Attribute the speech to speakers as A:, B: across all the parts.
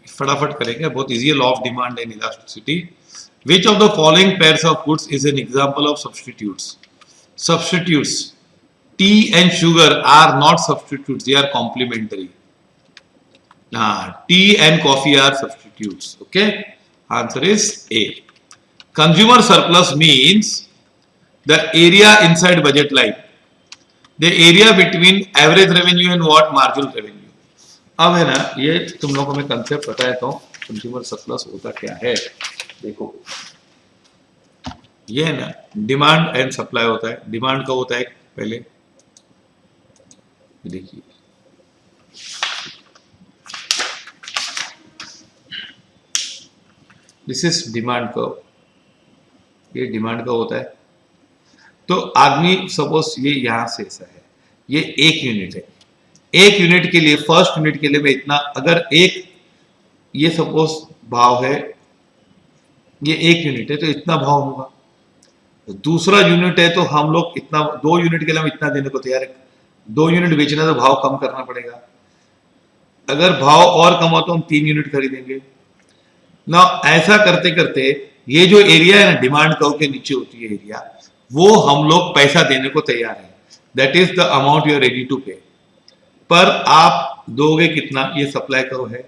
A: फटाफट करेंगे, बहुत इजी है, law of demand and elasticity. Which of the following pairs of goods is an example of substitutes? Substitutes, tea and sugar are not substitutes, they are complementary. Tea and coffee are substitutes. Okay, answer is A. Consumer surplus means the area inside budget line, the area between average revenue and what marginal revenue. अब है ना, ये तुम लोगों को मैं concept बताया तो कंज्यूमर सरप्लस होता क्या है। देखो ये है ना, डिमांड एंड सप्लाई होता है। डिमांड का होता है पहले, देखिए दिस इज डिमांड कर्व, ये डिमांड का होता है। तो आदमी सपोज ये यहां से ऐसा है, ये 1 यूनिट है, 1 यूनिट के लिए, फर्स्ट यूनिट के लिए मैं इतना, अगर एक ये सपोज भाव है, ये 1 यूनिट है तो इतना भाव होगा। दूसरा यूनिट है तो हम लोग इतना, 2 यूनिट के लिए हम इतना देने को तैयार है। 2 यूनिट बेचना तो भाव कम करना पड़ेगा। अगर भाव और कम हो तो हम 3 यूनिट खरीदेंगे ना। ऐसा करते करते ये जो एरिया है ना, डिमांड कर्व के नीचे होती है एरिया, वो हम लोग पैसा देने को तैयार है। That is the amount you are ready to pay. पर आप दोगे कितना, ये सप्लाई कर्व है।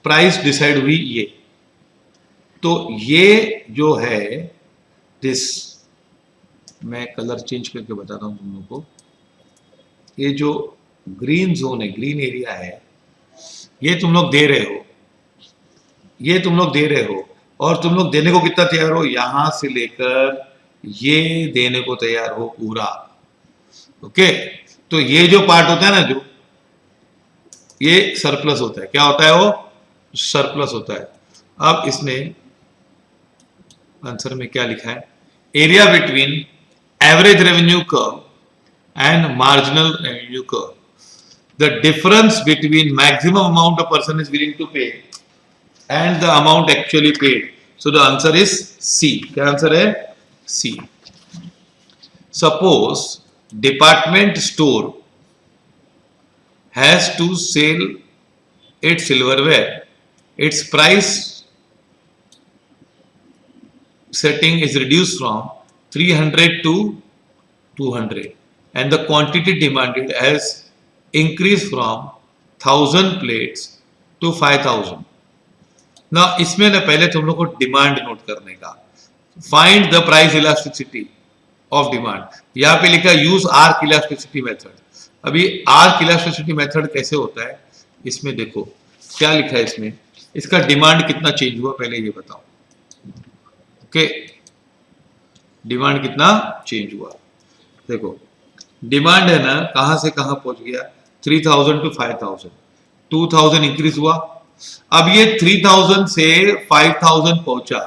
A: प्राइस डिसाइड हुई ये, तो ये जो है दिस, मैं कलर चेंज करके बताता हूं तुम लोग को। ये जो ग्रीन जोन है, ग्रीन एरिया है, ये तुम लोग दे रहे हो, ये तुम लोग दे रहे हो, और तुम लोग देने को कितना तैयार हो, यहां से लेकर ये देने को तैयार हो पूरा। ओके, तो ये जो पार्ट होता है ना, जो ये सरप्लस होता है, क्या होता है वो, सरप्लस होता है। अब इसमें आंसर में क्या लिखा है, area between average revenue curve and marginal revenue curve, the difference between maximum amount a person is willing to pay and the amount actually paid. So the answer is C. क्या answer है, C. Suppose department store has to sell its silverware. Its price setting is reduced from 300 to 200 and the quantity demanded has increased from 1000 plates to 5000. ना इसमें ना पहले तुम लोग को demand note करने का, find the price elasticity of demand. यहाँ पे लिखा यूज आर्क इलास्टिसिटी मेथड। अभी आर्क इलास्टिसिटी मेथड कैसे होता है, इसमें देखो क्या लिखा है, इसमें इसका डिमांड कितना चेंज हुआ पहले ये बताओ। ओके, डिमांड कितना चेंज हुआ, देखो डिमांड है ना, कहां से कहां पहुंच गया, 3000 टू 5000, 2000 इंक्रीज हुआ। अब ये 3000 से 5000 पहुंचा,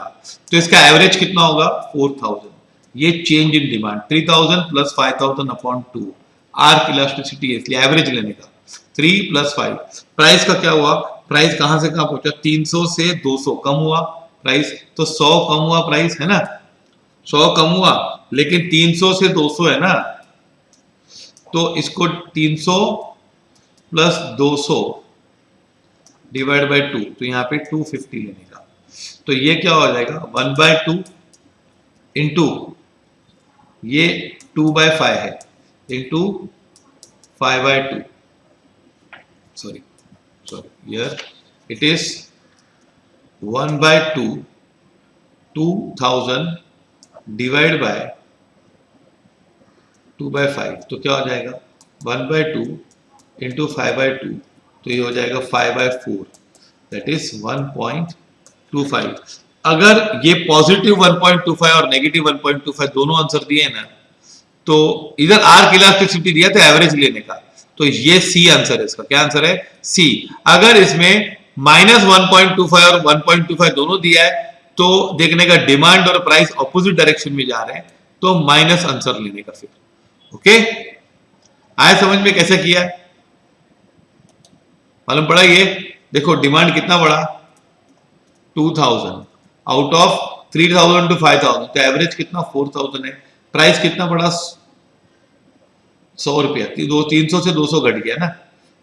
A: तो इसका एवरेज कितना होगा, 4000। ये change in demand, 3000 plus 5000 upon 2, arc elasticity है इसलिए एवरेज लेने का, 3 प्लस 5। प्राइस का क्या हुआ, प्राइस कहां से कहां पहुंचा, 300 से 200 कम हुआ प्राइस, तो 100 कम हुआ प्राइस, है ना, 100 कम हुआ, लेकिन 300 से 200 है ना, तो इसको 300 प्लस 200 डिवाइड बाई 2, तो यहाँ पे 250 लेने का। तो ये क्या हो जाएगा, 1/2 इंटू ये 2/5 है, into 5/2, sorry here it is 1/2, 2000 divide by 2/5, तो क्या हो जाएगा 1/2 इंटू 5/2, तो ये हो जाएगा 5/4, दैट इज 1.25। अगर ये पॉजिटिव 1.25 और नेगेटिव 1.25 दोनों आंसर दिए ना, तो इधर आर्क इलास्टिसिटी दिया था एवरेज लेने का, तो ये सी आंसर है इसका। क्या आंसर है, सी। अगर इसमें -1.25 और 1.25 दोनों दिया है, तो देखने का डिमांड और प्राइस ऑपोजिट डायरेक्शन में जा रहे हैं, तो माइनस आंसर लेने का फिर। ओके, आया समझ में कैसे किया, मालूम पड़ा। ये देखो डिमांड कितना बड़ा, 2000 आउट ऑफ 3000 टू 5000, तो एवरेज कितना 4000 है। प्राइस कितना बड़ा, 100 रुपया, 300 से 200 घट गया ना,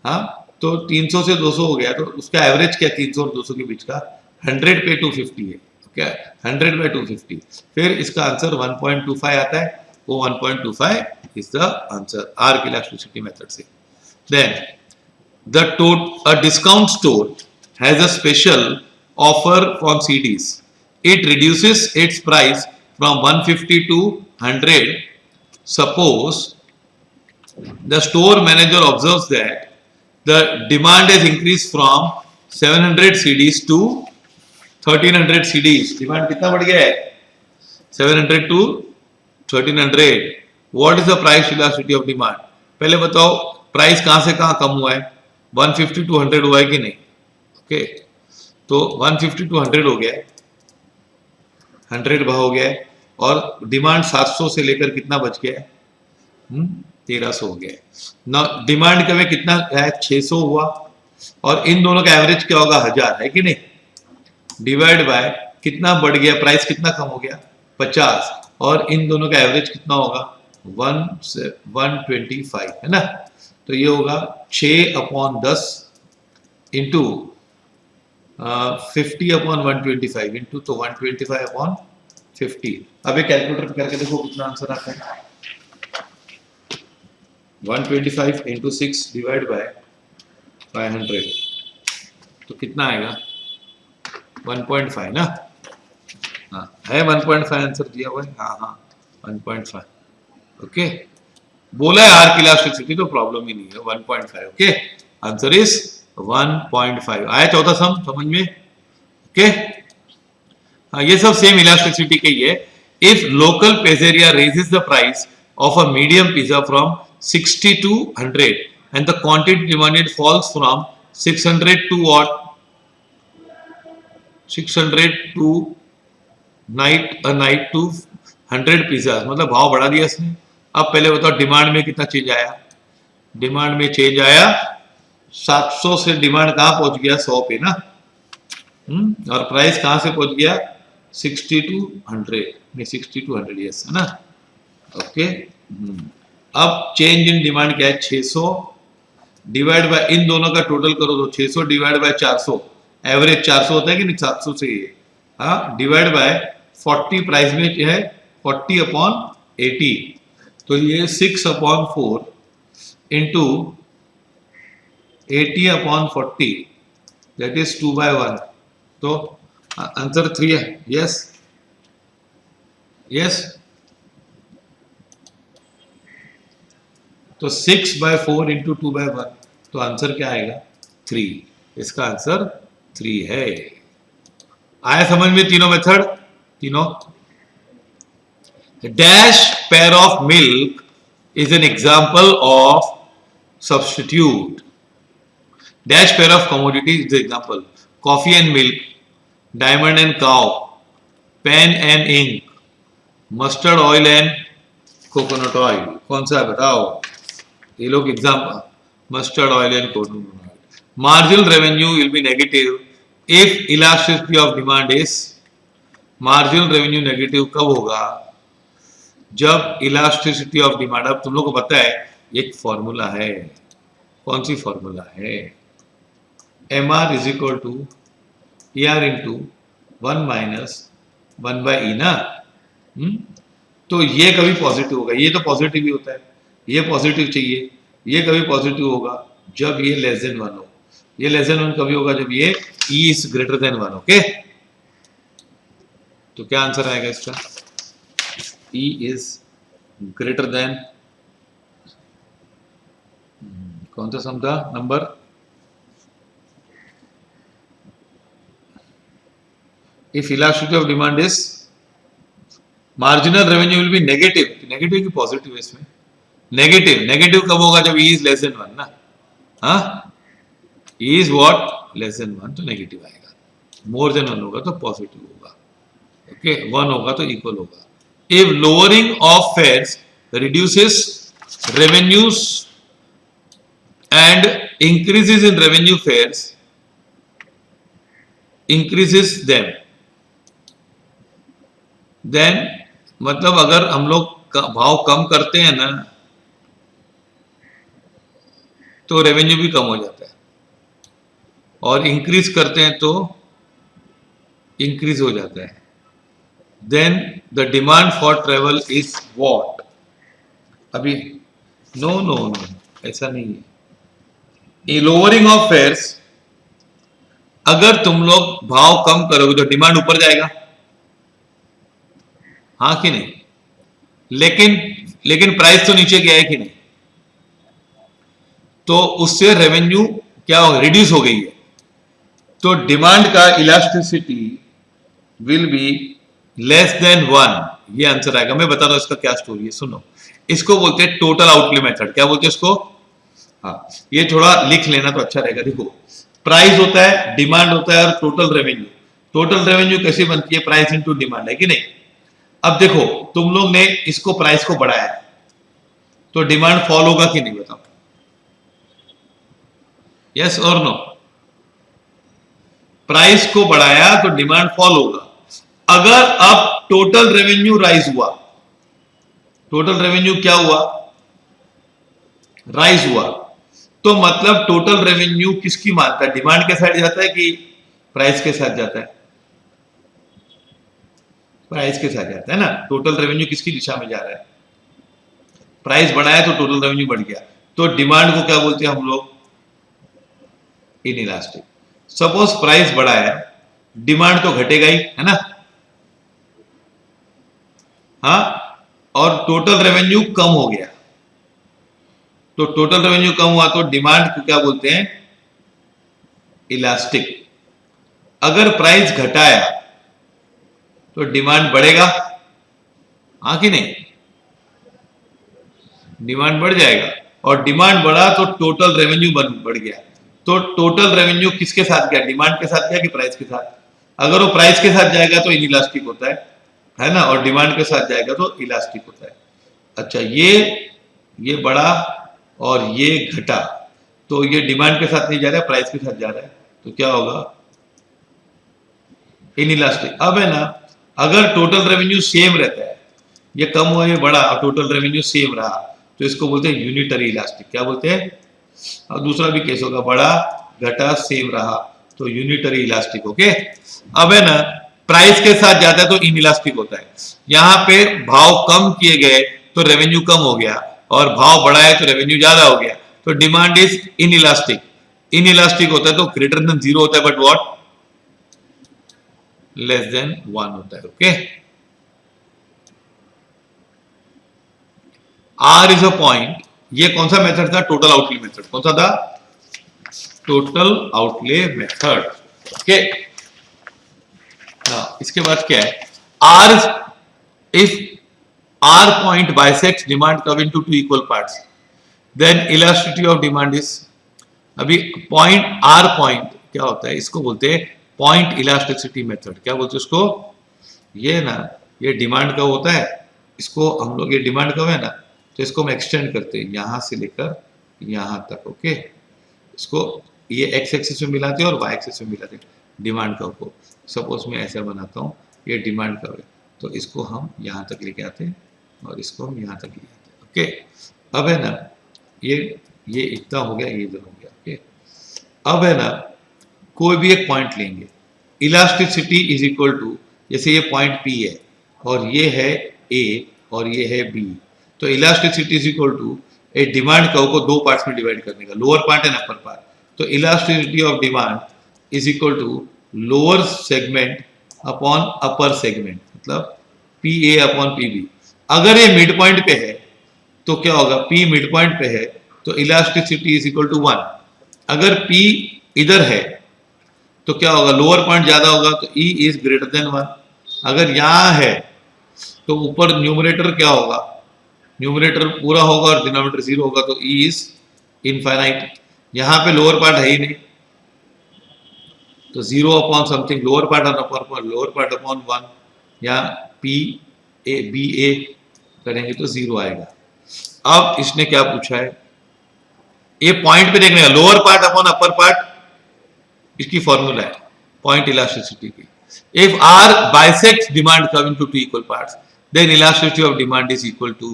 A: हाँ, तो 300 से 200 हो गया, तो उसका एवरेज क्या 300 और 200 के बीच का 100 पे 250 है, क्या 100 बाय 250, फिर इसका आंसर 1.25 आता है, वो 1.25 is the answer arc elasticity method से। Then a discount store has a special offer on CDs. It reduces its price from 150 to 100. Suppose the store manager observes that the demand has increased from 700 CDs to 1300 CDs. Demand कितना बढ़ गया है? 700 to 1300. What is the price elasticity of demand? पहले बताओ price कहां से कहां कम हुआ है? 150 to 100 हुआ है कि नहीं? ओके, तो 150 to 100 हो गया है, 100 भाव हो गया है, और डिमांड 700 से लेकर कितना बच गया है? 1300 हो गया है ना। डिमांड का कितना है? 600 हुआ, और इन दोनों का एवरेज क्या होगा? 1000 है कि नहीं? डिवाइड बाय कितना बढ़ गया, प्राइस कितना कम हो गया? 50, और इन दोनों का एवरेज कितना होगा? 125 है ना। तो ये होगा 6/10 इंटू 50/125 इंटू, तो 125/50। अब ये कैलकुलेटर करके देखो कितना आंसर आता है। 125 इंटू 6 डिवाइड बाय 500, तो कितना आएगा? 1.5 ना। हाँ है 1.5 आंसर दिया हुआ है, हाँ 1.5। ओके, बोला है आर्क इलास्टिसिटी तो प्रॉब्लम ही नहीं है, 1.5। Okay, answer is 1.5। आया चौथा सम समझ में? ओके, हाँ ये सब सेम इलास्टिसिटी के ही है। If local pizzeria raises the price of a medium pizza from 60 to 100 and the quantity demanded falls from 600 to what? 600 to a night to 100 pizza, मतलब भाव बढ़ा दिया इसने। अब पहले बताओ डिमांड में कितना चेंज आया? डिमांड में चेंज आया 700 से डिमांड कहां पहुंच गया? 100 पे ना। और प्राइस कहां से पहुंच गया? 60 to 100, नहीं 60 to 100, यस है ना। ओके, अब चेंज इन डिमांड क्या है? 600 डिवाइड बाय, इन दोनों का टोटल करो तो 600 डिवाइड बाय 400, एवरेज 400 होता है कि नहीं? 700 से ये, हाँ, डिवाइड बाय 40, प्राइस में है 40/80, तो ये 6/4 इंटू 80/40, दैट इज 2/1, तो आंसर 3 है। यस यस, तो 6/4 इंटू 2/1, तो आंसर क्या आएगा? 3। इसका आंसर 3 है। आया समझ में तीनों मेथड? तीनों। Dash pair of milk is an example of substitute. Dash pair of commodity is the example. Coffee and milk, diamond and cow, pen and ink, mustard oil and coconut oil. कौन सा है बताओ? ये लोग example, mustard oil and coconut oil. Marginal revenue will be negative if elasticity of demand is. Marginal revenue negative कब होगा? जब elasticity of demand, अब तुम लोग को पता है एक फॉर्मूला है, कौन सी फॉर्मूला है? MR is equal to ER into 1 - 1/E ना। तो ये कभी पॉजिटिव होगा, ये तो पॉजिटिव ही होता है, ये पॉजिटिव चाहिए, ये कभी पॉजिटिव होगा जब ये लेस देन 1 हो। ये लेस देन 1 कभी होगा? जब ये E is greater than 1। Okay, तो क्या आंसर आएगा इसका? E इज ग्रेटर देन, कौन सा सम था? Number, if elasticity of demand is, marginal revenue will be negative. Negative की पॉजिटिव है इसमें? नेगेटिव। नेगेटिव कब होगा? जब E इज लेस देन 1 ना। हाँ, E is what? Less than 1, तो नेगेटिव आएगा। मोर देन 1 होगा तो पॉजिटिव होगा। ओके, 1 होगा तो इक्वल होगा। If lowering of fares reduces revenues and increases in revenue fares increases them, then मतलब अगर हम लोग भाव कम करते हैं ना तो रेवेन्यू भी कम हो जाता है। और इंक्रीज करते हैं तो इंक्रीज हो जाता है, then the demand for travel is what? अभी नो नो नो, ऐसा नहीं है। ए लोअरिंग ऑफ फेयर्स, अगर तुम लोग भाव कम करोगे तो डिमांड ऊपर जाएगा, हाँ कि नहीं? लेकिन प्राइस तो नीचे गया है कि नहीं? तो उससे रेवेन्यू क्या हो, रिड्यूस हो गई है। तो डिमांड का elasticity will be less than 1, ये आंसर आएगा। मैं बता रहा हूं इसका क्या स्टोरी है, सुनो। इसको बोलते हैं टोटल आउटले मेथड। क्या बोलते हैं इसको? हाँ, ये थोड़ा लिख लेना तो अच्छा रहेगा। देखो, प्राइस होता है, डिमांड होता है और टोटल रेवेन्यू। टोटल रेवेन्यू कैसे बनती है? प्राइस इनटू डिमांड, है कि नहीं? अब देखो, तुम लोग ने इसको प्राइस को बढ़ाया तो डिमांड फॉल होगा कि नहीं, बताओ? यस और नो? प्राइस को बढ़ाया तो डिमांड फॉल होगा। अगर अब टोटल रेवेन्यू राइज हुआ, टोटल रेवेन्यू क्या हुआ? राइज हुआ, तो मतलब टोटल रेवेन्यू किसकी मानता है? डिमांड के साइड जाता है कि प्राइस के साथ जाता है? प्राइस के साथ जाता है ना। टोटल रेवेन्यू किसकी दिशा में जा रहा है? प्राइस बढ़ाया तो टोटल रेवेन्यू बढ़ गया। तो डिमांड को क्या बोलते हैं हम लोग? इनइलास्टिक। सपोज प्राइस बढ़ा है, डिमांड तो घटेगा ही, है ना? हाँ, और टोटल रेवेन्यू कम हो गया, तो टोटल रेवेन्यू कम हुआ तो डिमांड को क्या बोलते हैं? इलास्टिक। अगर प्राइस घटाया तो डिमांड बढ़ेगा, हाँ कि नहीं? डिमांड बढ़ जाएगा, और डिमांड बढ़ा तो टोटल रेवेन्यू बढ़ गया। तो टोटल रेवेन्यू किसके साथ गया? डिमांड के साथ गया कि प्राइस के साथ? अगर वो प्राइस के साथ जाएगा तो इनइलास्टिक होता है ना, और डिमांड के साथ जाएगा तो इलास्टिक होता है। अच्छा, ये बढ़ा और ये घटा, तो ये डिमांड के साथ नहीं जा रहा है, प्राइस के साथ जा रहा है, तो क्या होगा? इनइलास्टिक। अब है ना, अगर टोटल रेवेन्यू सेम रहता है, ये कम हुआ ये बढ़ा और टोटल रेवेन्यू सेम रहा, तो इसको बोलते हैं यूनिटरी इलास्टिक। क्या बोलते हैं? और दूसरा भी केस होगा, बढ़ा घटा सेम रहा, तो यूनिटरी इलास्टिक। ओके, अब है ना, प्राइस के साथ जाता है तो इनइलास्टिक होता है। यहां पे भाव कम किए गए तो रेवेन्यू कम हो गया, और भाव बढ़ाए तो रेवेन्यू ज्यादा हो गया, तो डिमांड इज इनइलास्टिक। इनइलास्टिक होता है तो ग्रेटर देन 0 होता है, बट व्हाट? लेस देन 1 होता है। Okay, R is a point. ये कौन सा मेथड था? Total outlay method. कौन सा था? Total outlay method. ओके, इसके बाद क्या है? R if R point bisects demand curve into two equal parts, then elasticity of demand is, अभी पॉइंट R पॉइंट क्या होता है? इसको बोलते हैं पॉइंट इलास्टिसिटी मेथड। क्या बोलते हैं इसको? ये ना, ये डिमांड कर्व होता है, इसको हम लोग, ये डिमांड कर्व है ना, तो इसको हम एक्सटेंड करते हैं यहां से लेकर यहां तक। ओके, इसको ये एक्स एक्सिस में मिलाते हैं और वाई एक्सिस में मिलाते हैं डिमांड कर्व को। सपोज मैं ऐसा बनाता हूँ, ये डिमांड कर्व है, तो इसको हम यहाँ तक लेके आते हैं और इसको हम यहाँ तक ले आते हैं। ओके, अब है ना, ये इतना हो गया, ये इधर हो गया। ओके, अब है ना, कोई भी एक पॉइंट लेंगे, इलास्टिसिटी इज इक्वल टू, जैसे ये पॉइंट P है और ये है A और ये है B, तो elasticity is equal to a demand curve को दो पार्ट्स में डिवाइड करने का, lower part and upper part. तो elasticity of demand is equal to lower segment upon upper segment, मतलब PA अपॉन PB। अगर ये मिड पॉइंट पे है तो क्या होगा? P मिड पॉइंट पे है तो इलास्टिसिटी इज इक्वल टू 1। अगर P इधर है तो क्या होगा? लोअर पॉइंट ज्यादा होगा तो E इज ग्रेटर देन 1। अगर यहां है तो ऊपर न्यूमरेटर क्या होगा? न्यूमरेटर पूरा होगा और डिनोमिनेटर 0 होगा, तो E इज इनफाइनाइट। यहां पे लोअर पार्ट है ही नहीं, तो 0 अपॉन समथिंग लोअर पार्ट और upper part, lower part upon 1, या BA करेंगे तो 0 आएगा। अब इसने क्या पूछा है? ये पॉइंट पे देखने का, lower part upon upper part, इसकी फॉर्मूला है पॉइंट इलास्टिसिटी की। If R bisects demand curve into two equal parts, then elasticity of demand is equal to,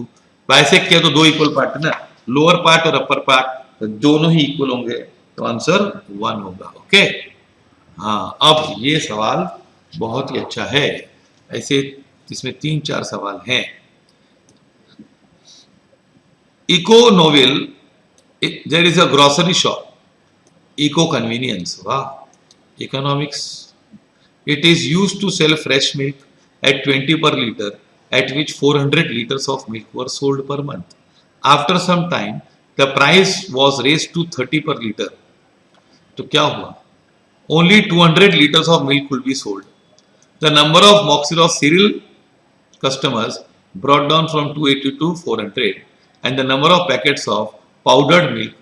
A: bisect किया तो दो इक्वल पार्ट है ना, लोअर पार्ट और अपर पार्ट, तो दोनों ही इक्वल होंगे, तो आंसर 1 होगा। ओके, हाँ, अब ये सवाल बहुत ही अच्छा है। ऐसे इसमें 3-4 सवाल हैं। Eco novel, there is a grocery shop, eco convenience, वाह, economics, it is used to sell fresh milk at 20 per liter, at which 400 liters of milk were sold per month. After some time, the price was raised to 30 per liter. तो क्या हुआ? Only 200 liters of milk could be sold. The number of boxes of cereal customers brought down from 280 to 400, and the number of packets of powdered milk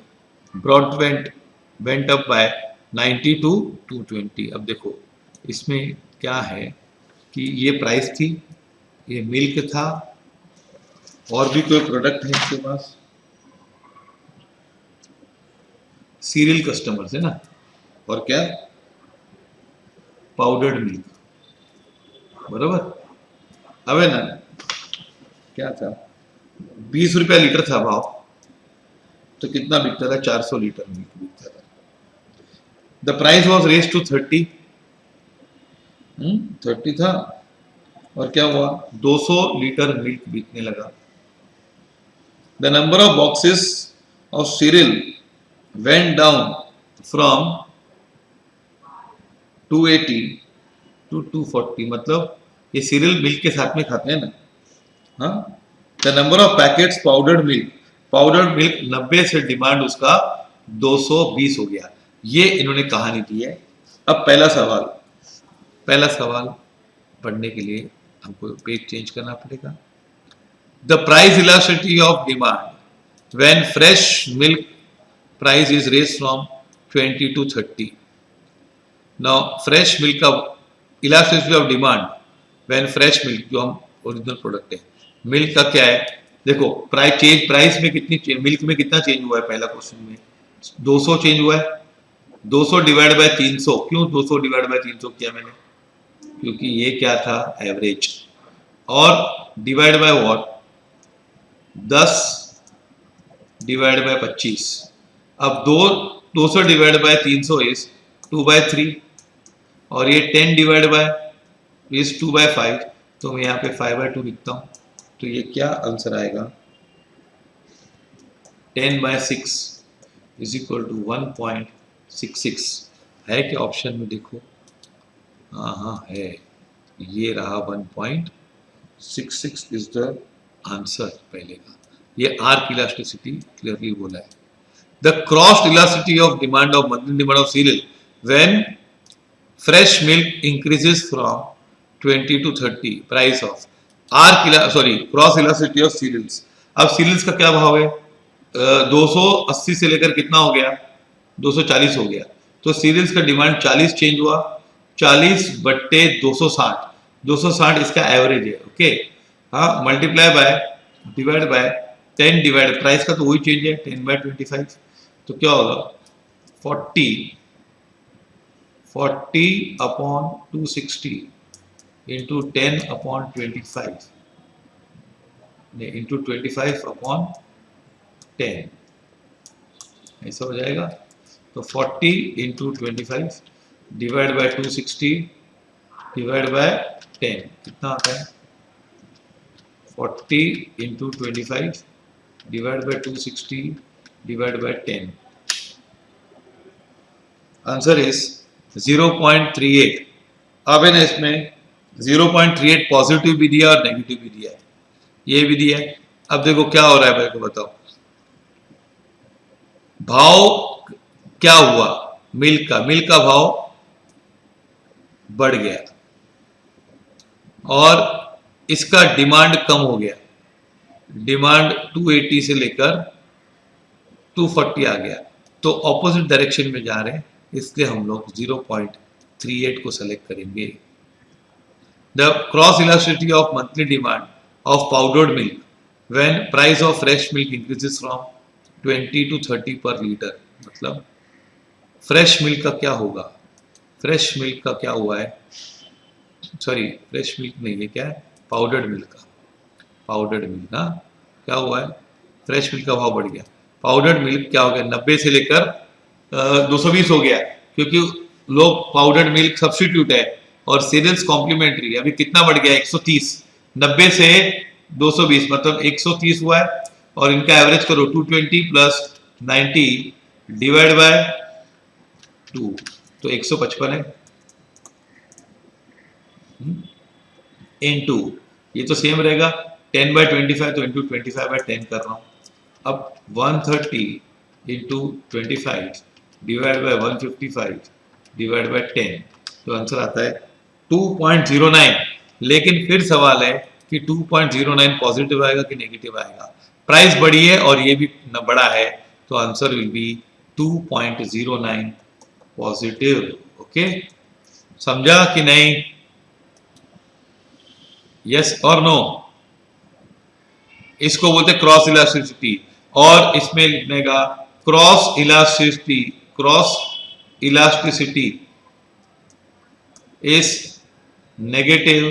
A: went up by 90 to 220. अब देखो इसमें क्या है कि ये प्राइस थी, ये milk था, और भी कोई प्रोडक्ट है इसके पास, सीरियल कस्टमर्स है ना, और क्या, पाउडर्ड मिल्क, बराबर। अब है ना, क्या था, 20 रुपया लीटर था भाव, तो कितना बिकता था, 400 लीटर मिल्क बिकता था। The price was raise to 30 था, और क्या हुआ, 200 लीटर मिल्क बिकने लगा। The number of boxes of cereal went down from 280 to 240, मतलब ये सीरियल मिल्क के साथ में खाते हैं ना। हाँ, the number of packets powdered milk 90 से डिमांड उसका 220 हो गया। ये इन्होंने कहानी दी है। अब पहला सवाल पढ़ने के लिए हमको पेज चेंज करना पड़ेगा। The price elasticity of demand when fresh milk price is raised from 20 to 30। Now fresh milk का elasticity of demand when fresh milk, जो हम ओरिजिनल प्रोडक्ट है मिल्क का, क्या है, देखो प्राइस में कितनी, मिल्क में कितना चेंज हुआ है, पहला क्वेश्चन में 200 चेंज हुआ है। 200 डिवाइड बाय 300, क्यों 200 डिवाइड बाय 300 किया मैंने, क्योंकि ये क्या था, एवरेज, और divide by what, 10 divide by 25। अब 200 डिवाइड बाय 300 इज 2/3, और ये 10 डिवाइड बाय इज 2/5, तो मैं यहाँ पे 5/2 लिखता हूँ। तो ये क्या आंसर आएगा, 10/6 इज इक्वल टू 1.66 है क्या ऑप्शन में, देखो, हाँ है, ये रहा 1.66 इज द आंसर पहले का। ये आर्क इलास्टिसिटी क्लियरली बोला है। The cross elasticity of demand of monthly demand of cereal when fresh milk increases from 20 to 30, price of cross elasticity of cereals. अब सीरियल्स का क्या भाव है, 280 से लेकर कितना हो गया, 240 हो गया, तो सीरियल्स का डिमांड 40 चेंज हुआ, 40/260, 260 इसका एवरेज है। ओके, हाँ, multiply by divide by 10 divide, price का तो वही चेंज है, 10/25, तो क्या होगा, 40/260 इंटू 10/25 इंटू 25/10, ऐसा हो जाएगा। तो 40 into 25 divide by 260 divide by 10 कितना आता है, 40 into 25 divide by 260 divide by 10, answer is 0.38। अब है ना, इसमें 0.38 पॉजिटिव भी दिया और नेगेटिव भी दिया है, ये भी दिया है। अब देखो क्या हो रहा है, मेरे को बताओ, भाव क्या हुआ, मिल्क का भाव बढ़ गया और इसका डिमांड कम हो गया, डिमांड 280 से लेकर 240 आ गया, तो ऑपोजिट डायरेक्शन में जा रहे हैं, इसलिए हम लोग 0.38 को सेलेक्ट करेंगे। The cross elasticity of monthly demand of powdered milk when price of fresh milk increases from 20 to 30 पर लीटर, मतलब फ्रेश मिल्क का क्या होगा, फ्रेश मिल्क का क्या हुआ है, सॉरी फ्रेश मिल्क नहीं है, क्या है, पाउडर्ड मिल्क का, पाउडर्ड मिल्क ना, क्या हुआ है, फ्रेश मिल्क का भाव बढ़ गया, पाउडर्ड मिल्क क्या हो गया, 90 से लेकर 220 हो गया, क्योंकि लोग पाउडर्ड मिल्क सब्स्टिट्यूट है और सीरियल्स कॉम्प्लीमेंट्री। अभी कितना बढ़ गया 130, 90 से 220 मतलब 130 हुआ है। और इनका एवरेज करो 220 प्लस 90 डिवाइड बाय 2 तो 155 है। इनटू ये तो सेम रहेगा 10 बाय 25 तो इंटू 25 बाय 10 कर रहा हूँ। अब 130 into 25 divide by 155 divide by 10 तो आंसर आता है 2.09। लेकिन फिर सवाल है कि 2.09 पॉजिटिव आएगा कि नेगेटिव आएगा। प्राइस बढ़ी है और ये भी न बड़ा है तो answer will be 2.09 positive. Okay, समझा कि नहीं? यस और नो? इसको बोलते क्रॉस इलास्टिसिटी। और इसमें लिखने का cross elasticity is negative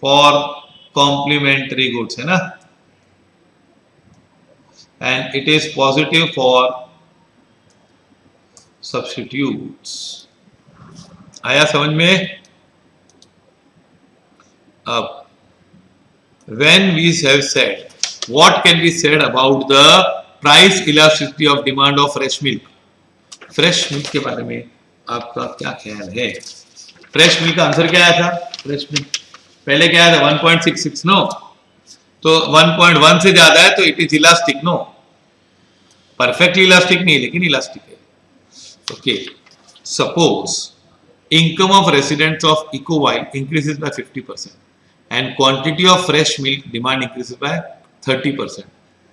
A: for complementary goods, है ना, and it is positive for substitutes. आया समझ में? अब when we have said, what can be said about the price elasticity of demand of fresh milk? Fresh milk के बारे में आपका क्या ख्याल है? फ्रेश मिल्क का आंसर क्या आया था? फ्रेश मिल्क पहले क्या आया था 1.66 नो, तो 1.1 से ज्यादा है तो it is elastic no, perfectly elastic नहीं लेकिन इलास्टिक है। Okay, suppose income of residents of Ecoville increases by 50% and quantity of fresh milk demand increases by 30%,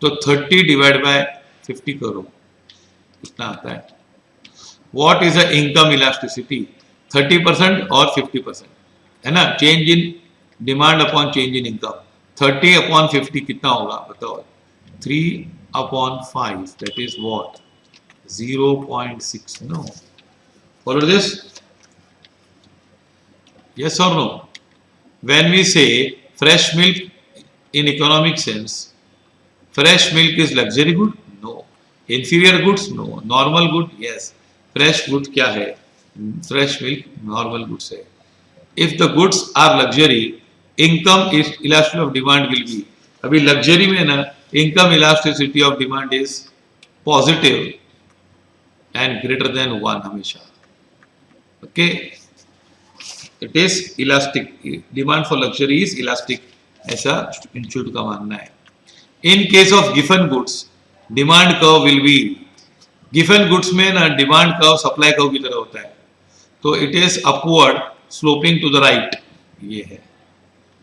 A: तो 30 डिवाइड बाय 50 करो कितना आता है? What is the income elasticity? 30% और 50% है ना, change in demand upon change in income. 30 upon 50 कितना होगा बताओ? 3/5 that is what? 0.6 no. Follow this? Yes or no? When we say fresh milk in economic sense, fresh milk is luxury good? No. Inferior goods? No. Normal good? Yes. Fresh good क्या है? Fresh milk normal goods है। If the goods are luxury, income is elasticity of demand will be, अभी luxury में ना income elasticity of demand is positive and greater than 1 हमेशा। Okay? It is elastic, demand for luxury is elastic, ऐसा institute का मानना है। In case of given goods demand curve will be, given goods में ना demand curve supply curve की तरह होता है, तो it is upward sloping to the right, ये है।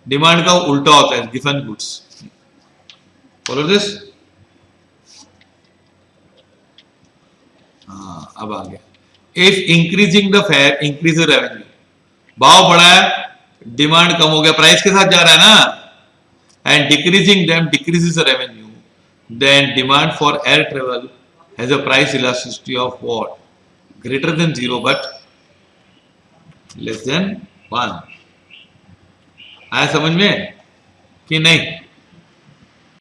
A: डिमांड कर्व उल्टा होता है गिवन गुड्स। Follow this? हाँ, अब आ गया। If increasing the fair increase the revenue, भाव बढ़ा है डिमांड कम हो गया, प्राइस के साथ जा रहा है ना, and decreasing them decreases the revenue, then demand for air travel has a price elasticity of what? Greater than 0 but less than 1। आया समझ में कि नहीं?